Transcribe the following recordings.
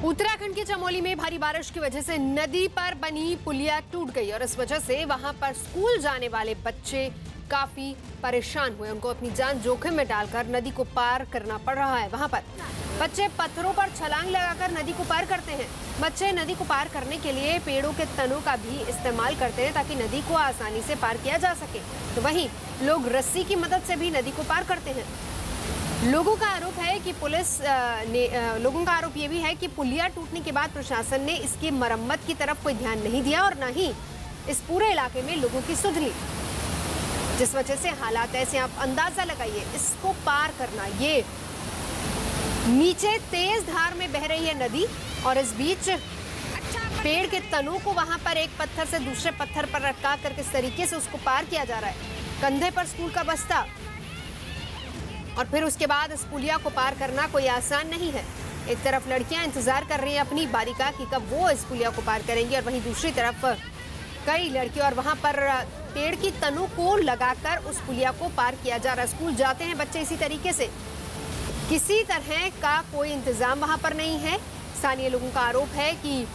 उत्तराखंड के चमोली में भारी बारिश की वजह से नदी पर बनी पुलिया टूट गई और इस वजह से वहां पर स्कूल जाने वाले बच्चे काफी परेशान हुए। उनको अपनी जान जोखिम में डालकर नदी को पार करना पड़ रहा है। वहां पर बच्चे पत्थरों पर छलांग लगाकर नदी को पार करते हैं। बच्चे नदी को पार करने के लिए पेड़ों के तनों का भी इस्तेमाल करते हैं ताकि नदी को आसानी से पार किया जा सके। तो वहीं लोग रस्सी की मदद से भी नदी को पार करते हैं। लोगों का आरोप ये भी है कि पुलिया टूटने के बाद प्रशासन ने इसकी मरम्मत की तरफ कोई ध्यान नहीं दिया और न ही इस पूरे इलाके में लोगों की सुध ली, जिस वजह से हालात ऐसे। आप अंदाजा लगाइए, इसको पार करना, ये नीचे तेज धार में बह रही है नदी और इस बीच पेड़ के तनों को वहां पर एक पत्थर से दूसरे पत्थर पर रखा कर किस तरीके से उसको पार किया जा रहा है। कंधे पर स्कूल का बस्ता और फिर उसके बाद इस पुलिया को पार करना कोई आसान नहीं है। एक तरफ लड़कियां इंतजार कर रही हैं अपनी बारी का कि कब वो इस पुलिया को पार करेंगी और वहीं दूसरी तरफ कई लड़कियों और वहां पर पेड़ की तनों को लगाकर उस पुलिया को पार किया जा रहा है। स्कूल जाते हैं बच्चे इसी तरीके से। किसी तरह का कोई इंतजाम वहां पर नहीं है। स्थानीय लोगों का आरोप है कि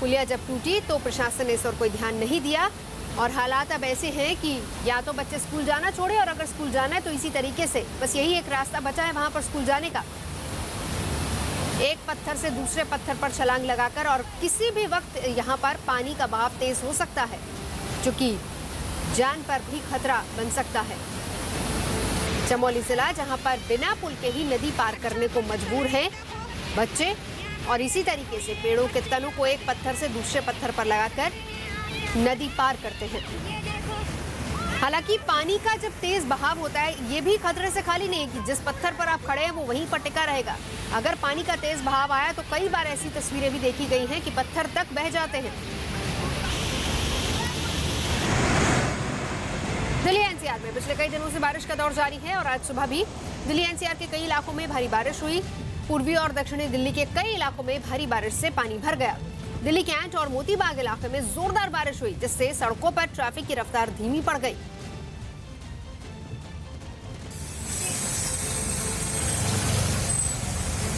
पुलिया जब टूटी तो प्रशासन ने इस और कोई ध्यान नहीं दिया और हालात अब ऐसे हैं कि या तो बच्चे स्कूल जाना छोड़े और अगर स्कूल जाना है तो इसी तरीके से बस यही एक रास्ता बचा है वहां पर स्कूल जाने का, एक पत्थर से दूसरे पत्थर पर छलांग लगाकर। और किसी भी वक्त यहाँ पर पानी का बहाव तेज हो सकता है जो कि जान पर भी खतरा बन सकता है। चमोली जिला जहां पर बिना पुल के ही नदी पार करने को मजबूर हैं बच्चे और इसी तरीके से पेड़ों के तनों को एक पत्थर से दूसरे पत्थर पर लगाकर नदी पार करते हैं। हालांकि पानी का जब तेज बहाव होता है ये भी खतरे से खाली नहीं है कि जिस पत्थर पर आप खड़े हैं वो वहीं पर टिका रहेगा। अगर पानी का तेज बहाव आया तो कई बार ऐसी तस्वीरें भी देखी गई हैं कि पत्थर तक बह जाते हैं। दिल्ली एनसीआर में पिछले कई दिनों से बारिश का दौर जारी है और आज सुबह भी दिल्ली एनसीआर के कई इलाकों में भारी बारिश हुई। पूर्वी और दक्षिणी दिल्ली के कई इलाकों में भारी बारिश से पानी भर गया। दिल्ली कैंट और मोतीबाग इलाके में जोरदार बारिश हुई जिससे सड़कों पर ट्रैफिक की रफ्तार धीमी पड़ गई।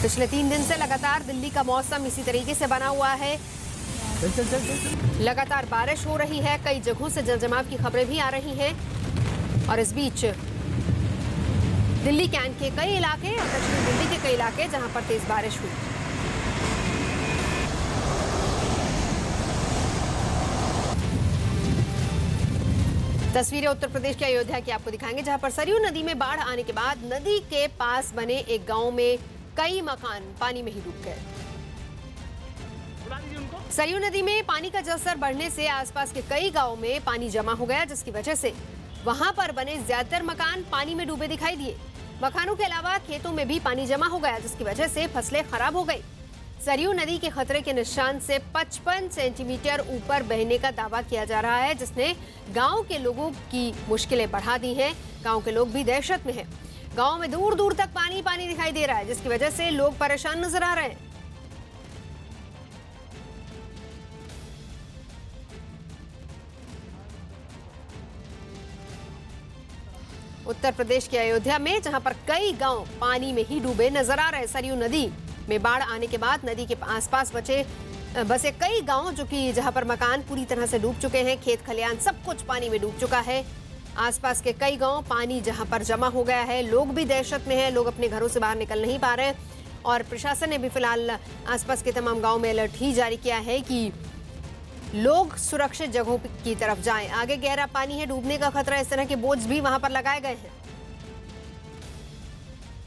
पिछले 3 दिन से लगातार दिल्ली का मौसम इसी तरीके से बना हुआ है। लगातार बारिश हो रही है, कई जगहों से जलजमाव की खबरें भी आ रही हैं और इस बीच दिल्ली कैंट के कई इलाके और दक्षिणी दिल्ली के कई इलाके जहां पर तेज बारिश हुई। तस्वीरें उत्तर प्रदेश के अयोध्या की आपको दिखाएंगे जहां पर सरयू नदी में बाढ़ आने के बाद नदी के पास बने एक गांव में कई मकान पानी में ही डूब गए। सरयू नदी में पानी का जलस्तर बढ़ने से आसपास के कई गांवों में पानी जमा हो गया जिसकी वजह से वहां पर बने ज्यादातर मकान पानी में डूबे दिखाई दिए। मकानों के अलावा खेतों में भी पानी जमा हो गया जिसकी वजह से फसलें खराब हो गई। सरयू नदी के खतरे के निशान से 55 सेंटीमीटर ऊपर बहने का दावा किया जा रहा है जिसने गांव के लोगों की मुश्किलें बढ़ा दी हैं। गांव के लोग भी दहशत में हैं। गांव में दूर दूर तक पानी पानी दिखाई दे रहा है जिसकी वजह से लोग परेशान नजर आ रहे हैं। उत्तर प्रदेश के अयोध्या में जहां पर कई गांव पानी में ही डूबे नजर आ रहे हैं। सरयू नदी में बाढ़ आने के बाद नदी के आसपास बसे कई गांव जो कि जहां पर मकान पूरी तरह से डूब चुके हैं, खेत खलियान सब कुछ पानी में डूब चुका है। आसपास के कई गांव पानी जहां पर जमा हो गया है, लोग भी दहशत में हैं, लोग अपने घरों से बाहर निकल नहीं पा रहे हैं और प्रशासन ने भी फिलहाल आसपास के तमाम गाँव में अलर्ट ही जारी किया है कि लोग सुरक्षित जगहों की तरफ जाएं। आगे गहरा पानी है, डूबने का खतरा, इस तरह के बोर्ड भी वहां पर लगाए गए हैं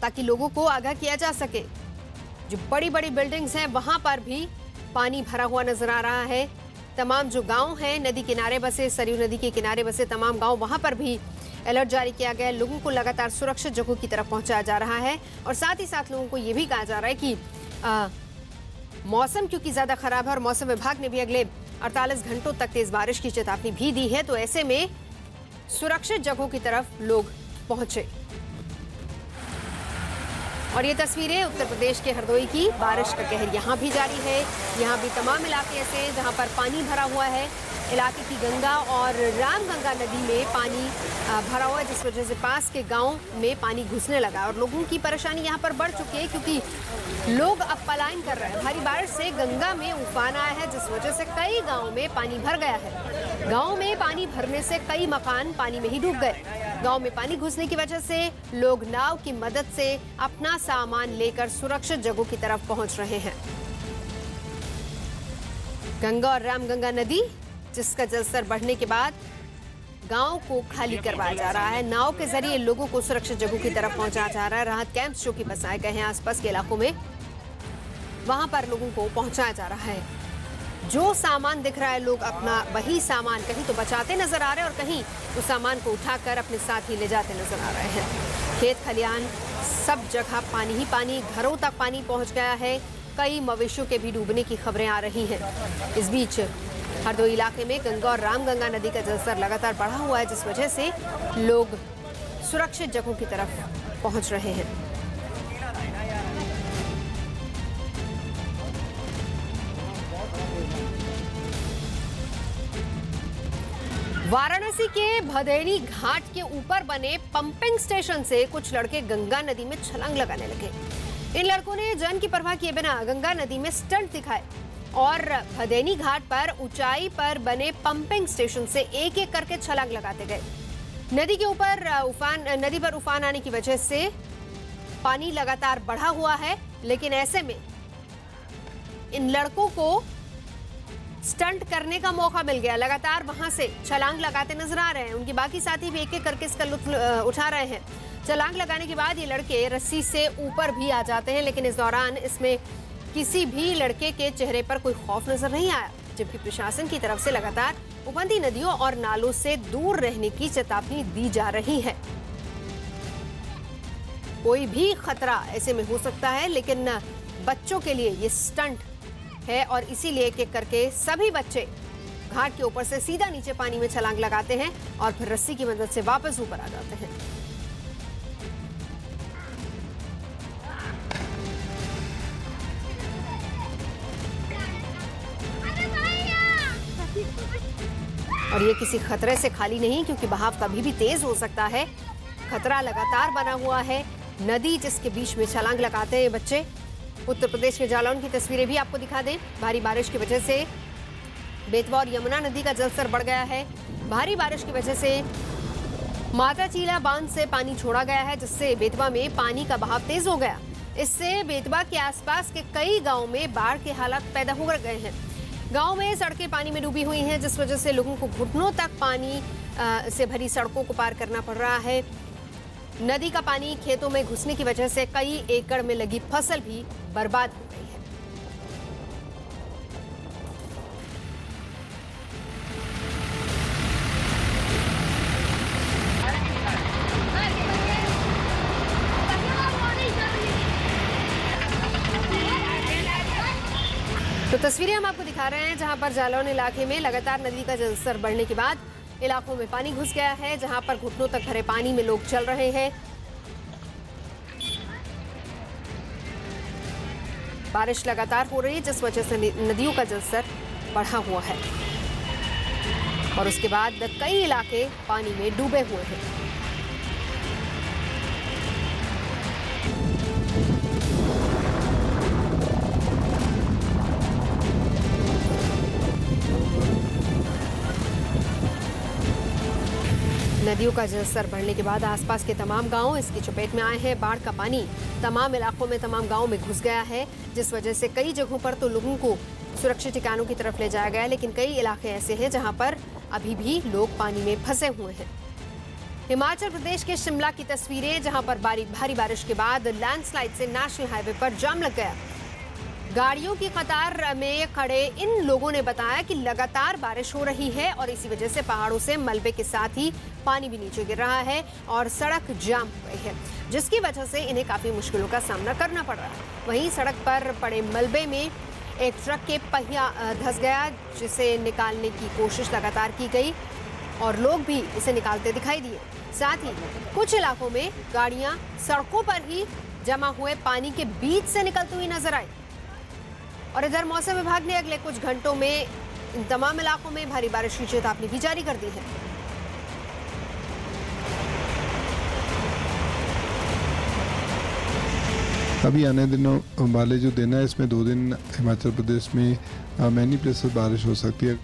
ताकि लोगों को आगाह किया जा सके। जो बड़ी बड़ी बिल्डिंग्स हैं वहां पर भी पानी भरा हुआ नजर आ रहा है। तमाम जो गांव हैं नदी किनारे बसे, सरयू नदी के किनारे बसे तमाम गांव, वहां पर भी अलर्ट जारी किया गया है। लोगों को लगातार सुरक्षित जगहों की तरफ पहुंचाया जा रहा है और साथ ही साथ लोगों को यह भी कहा जा रहा है कि मौसम क्योंकि ज्यादा खराब है और मौसम विभाग ने भी अगले 48 घंटों तक तेज बारिश की चेतावनी भी दी है, तो ऐसे में सुरक्षित जगहों की तरफ लोग पहुंचे। और ये तस्वीरें उत्तर प्रदेश के हरदोई की। बारिश का कहर यहाँ भी जारी है। यहाँ भी तमाम इलाके ऐसे हैं जहाँ पर पानी भरा हुआ है। इलाके की गंगा और रामगंगा नदी में पानी भरा हुआ है, जिस वजह से पास के गांव में पानी घुसने लगा और लोगों की परेशानी यहां पर बढ़ चुकी है, क्योंकि लोग अब पलायन कर रहे हैं। भारी बारिश से गंगा में उफान आया है, जिस वजह से कई गाँव में पानी भर गया है। गाँव में पानी भरने से कई मकान पानी में ही डूब गए। गांव में पानी घुसने की वजह से लोग नाव की मदद से अपना सामान लेकर सुरक्षित जगहों की तरफ पहुंच रहे हैं। गंगा और रामगंगा नदी, जिसका जलस्तर बढ़ने के बाद गांव को खाली करवाया जा रहा है। नाव के जरिए लोगों को सुरक्षित जगहों की तरफ पहुंचाया जा रहा है। राहत कैंप्स जो कि बसाए गए हैं आसपास के इलाकों में, वहां पर लोगों को पहुंचाया जा रहा है। जो सामान दिख रहा है, लोग अपना वही सामान कहीं तो बचाते नजर आ रहे हैं और कहीं उस सामान को उठाकर अपने साथ ही ले जाते नजर आ रहे हैं। खेत खलियान सब जगह पानी ही पानी, घरों तक पानी पहुंच गया है। कई मवेशियों के भी डूबने की खबरें आ रही हैं। इस बीच हरदोई इलाके में गंगा और रामगंगा नदी का जलस्तर लगातार बढ़ा हुआ है, जिस वजह से लोग सुरक्षित जगहों की तरफ पहुंच रहे हैं। वाराणसी के भदेनी घाट के ऊपर बने पंपिंग स्टेशन से कुछ लड़के गंगा नदी में छलांग लगाने लगे। इन लड़कों ने जान की परवाह किए बिना गंगा नदी में स्टंट दिखाए और भदेनी घाट पर ऊंचाई पर बने पंपिंग स्टेशन से एक एक करके छलांग लगाते गए। नदी के ऊपर नदी पर उफान आने की वजह से पानी लगातार बढ़ा हुआ है, लेकिन ऐसे में इन लड़कों को स्टंट करने का मौका मिल गया। लगातार वहां से छलांग लगाते नजर आ रहे हैं। उनके बाकी साथी भी एक एक करके इसका लुत्फ उठा रहे हैं। छलांग लगाने के बाद ये लड़के रस्सी से ऊपर भी आ जाते हैं, लेकिन इस दौरान इसमें किसी भी लड़के के चेहरे पर कोई खौफ नजर नहीं आया, जबकि प्रशासन की तरफ से लगातार उफंती नदियों और नालों से दूर रहने की चेतावनी दी जा रही है। कोई भी खतरा ऐसे में हो सकता है, लेकिन बच्चों के लिए ये स्टंट है और इसीलिए एक एक करके सभी बच्चे घाट के ऊपर से सीधा नीचे पानी में छलांग लगाते हैं और फिर रस्सी की मदद से वापस ऊपर आ जाते हैं। और ये किसी खतरे से खाली नहीं, क्योंकि बहाव कभी भी तेज हो सकता है। खतरा लगातार बना हुआ है। नदी जिसके बीच में छलांग लगाते हैं बच्चे। उत्तर प्रदेश के जालौन की तस्वीरें भी आपको दिखा दें। भारी बारिश की वजह से बेतवा और यमुना नदी का जलस्तर बढ़ गया है। भारी बारिश की वजह से माता चीला बांध से पानी छोड़ा गया है, जिससे बेतवा में पानी का बहाव तेज हो गया। इससे बेतवा के आसपास के कई गांव में बाढ़ के हालात पैदा हो गए हैं। गांव में सड़कें पानी में डूबी हुई हैं, जिस वजह से लोगों को घुटनों तक पानी से भरी सड़कों को पार करना पड़ रहा है। नदी का पानी खेतों में घुसने की वजह से कई एकड़ में लगी फसल भी बर्बाद हो गई है। तो तस्वीरें हम आपको दिखा रहे हैं, जहां पर जालौन इलाके में लगातार नदी का जलस्तर बढ़ने के बाद इलाकों में पानी घुस गया है, जहां पर घुटनों तक भरे पानी में लोग चल रहे हैं। बारिश लगातार हो रही है, जिस वजह से नदियों का जलस्तर बढ़ा हुआ है और उसके बाद कई इलाके पानी में डूबे हुए हैं। नदियों का जलस्तर बढ़ने के बाद आसपास के तमाम गांव इसकी चपेट में आए हैं। बाढ़ का पानी तमाम इलाकों में, तमाम गांवों में घुस गया है, जिस वजह से कई जगहों पर तो लोगों को सुरक्षित ठिकानों की तरफ ले जाया गया, लेकिन कई इलाके ऐसे हैं जहां पर अभी भी लोग पानी में फंसे हुए हैं। हिमाचल प्रदेश के शिमला की तस्वीरें, जहां पर भारी बारिश के बाद लैंडस्लाइड से नेशनल हाईवे पर जाम लग गया। गाड़ियों की कतार में खड़े इन लोगों ने बताया कि लगातार बारिश हो रही है और इसी वजह से पहाड़ों से मलबे के साथ ही पानी भी नीचे गिर रहा है और सड़क जाम हो गई है, जिसकी वजह से इन्हें काफी मुश्किलों का सामना करना पड़ रहा है। वहीं सड़क पर पड़े मलबे में एक ट्रक के पहिया धंस गया, जिसे निकालने की कोशिश लगातार की गई और लोग भी इसे निकालते दिखाई दिए। साथ ही कुछ इलाकों में गाड़ियां सड़कों पर ही जमा हुए पानी के बीच से निकलती हुई नजर आई। और इधर मौसम विभाग ने अगले कुछ घंटों में इन तमाम इलाकों में भारी बारिश की चेतावनी भी जारी कर दी है। अभी आने दिनों वाले जो दिन है, इसमें 2 दिन हिमाचल प्रदेश में मैनी प्लेसेस बारिश हो सकती है।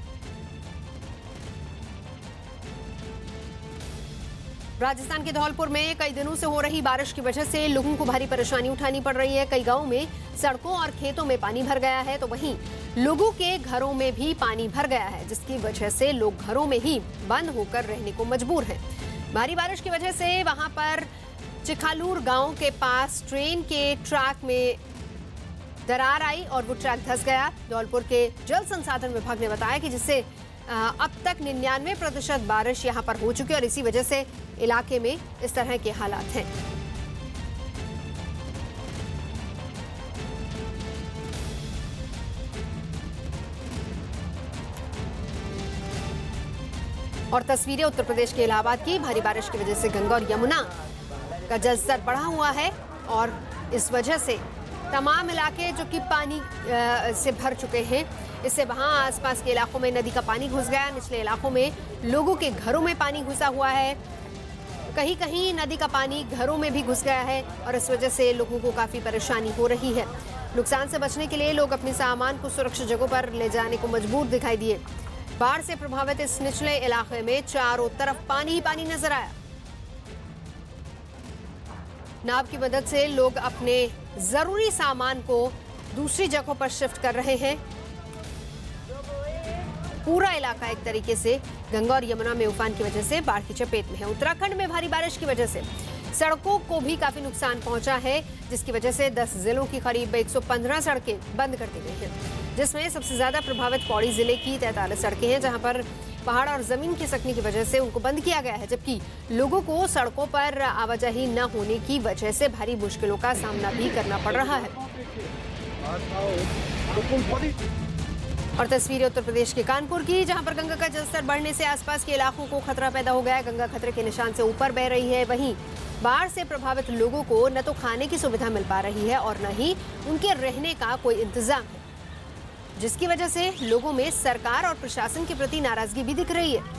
राजस्थान के धौलपुर में कई दिनों से हो रही बारिश की वजह से लोगों को भारी परेशानी उठानी पड़ रही है। कई गांवों में सड़कों और खेतों में पानी भर गया है, तो वहीं लोगों के घरों में भी पानी भर गया है, जिसकी वजह से लोग घरों में ही बंद होकर रहने को मजबूर हैं। भारी बारिश की वजह से वहां पर चिखालूर गांव के पास ट्रेन के ट्रैक में दरार आई और वो ट्रैक धंस गया। धौलपुर के जल संसाधन विभाग ने बताया कि जिससे अब तक 99% बारिश यहां पर हो चुकी है और इसी वजह से इलाके में इस तरह के हालात हैं। और तस्वीरें उत्तर प्रदेश के इलाहाबाद की। भारी बारिश की वजह से गंगा और यमुना का जलस्तर बढ़ा हुआ है और इस वजह से तमाम इलाके जो कि पानी से भर चुके हैं, इससे वहां आसपास के इलाकों में नदी का पानी घुस गया। निचले इलाकों में लोगों के घरों में पानी घुसा हुआ है, कहीं कहीं नदी का पानी घरों में भी घुस गया है और इस वजह से लोगों को काफी परेशानी हो रही है। नुकसान से बचने के लिए लोग अपने सामान को सुरक्षित जगहों पर ले जाने को मजबूर दिखाई दिए। बाढ़ से प्रभावित इस निचले इलाके में चारों तरफ पानी ही पानी नजर आया। नाव की मदद से लोग अपने जरूरी सामान को दूसरी जगहों पर शिफ्ट कर रहे हैं। पूरा इलाका एक तरीके से गंगा और यमुना में उफान की वजह से बाढ़ की चपेट में है। उत्तराखंड में भारी बारिश की वजह से सड़कों को भी काफी नुकसान पहुंचा है, जिसकी वजह से 10 जिलों की करीब 115 सड़कें बंद कर दी गई हैं, जिसमें सबसे ज्यादा प्रभावित पौड़ी जिले की 43 सड़कें हैं, जहां पर पहाड़ और जमीन खिसकने की वजह से उनको बंद किया गया है, जबकि लोगों को सड़कों पर आवाजाही न होने की वजह से भारी मुश्किलों का सामना भी करना पड़ रहा है। और तस्वीरें उत्तर प्रदेश के कानपुर की, जहां पर गंगा का जलस्तर बढ़ने से आसपास के इलाकों को खतरा पैदा हो गया है। गंगा खतरे के निशान से ऊपर बह रही है। वहीं बाढ़ से प्रभावित लोगों को न तो खाने की सुविधा मिल पा रही है और न ही उनके रहने का कोई इंतजाम है, जिसकी वजह से लोगों में सरकार और प्रशासन के प्रति नाराजगी भी दिख रही है।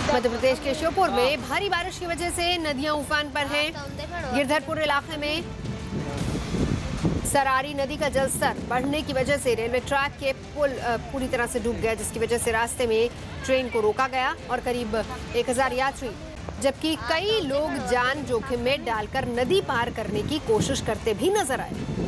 मध्य प्रदेश के श्योपुर में भारी बारिश की वजह से नदियां उफान पर हैं। गिरधरपुर इलाके में सरारी नदी का जलस्तर बढ़ने की वजह से रेलवे ट्रैक के पुल पूरी तरह से डूब गया, जिसकी वजह से रास्ते में ट्रेन को रोका गया और करीब 1000 यात्री, जबकि कई लोग जान जोखिम में डालकर नदी पार करने की कोशिश करते भी नजर आए।